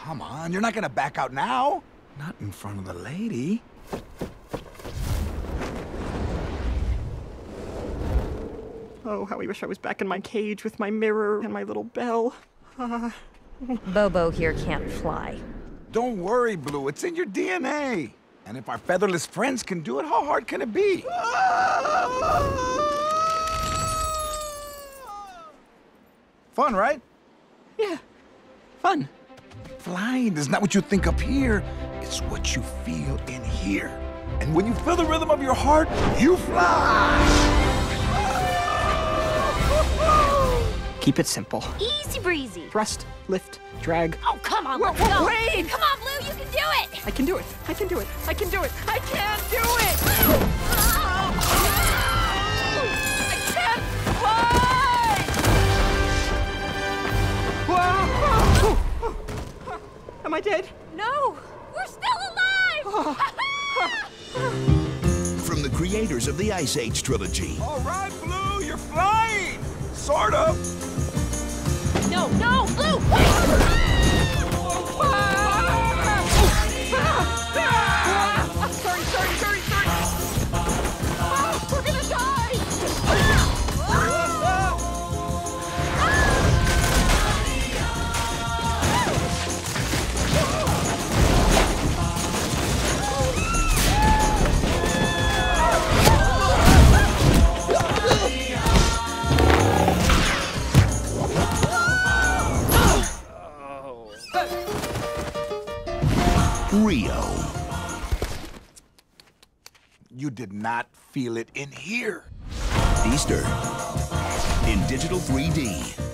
Come on, you're not gonna back out now. Not in front of the lady. Oh, how I wish I was back in my cage with my mirror and my little bell. Bobo here can't fly. Don't worry, Blue, it's in your DNA. And if our featherless friends can do it, how hard can it be? Fun, right? Yeah, fun. Flying is not what you think up here. It's what you feel in here. And when you feel the rhythm of your heart, you fly! Keep it simple. Easy breezy. Thrust, lift, drag. Oh, come on, Whoa, let's whoa, go. wait! Come on, Blue, you can do it. I can do it. I can do it. I can do it. I can do it! I can't fly! Whoa! Am I dead? No, we're still alive. From the creators of the Ice Age trilogy. All right, Blue, you're flying! Sort of. No, no, Blue, Sorry. We're gonna die! Rio. You did not feel it in here. Easter. In digital 3D.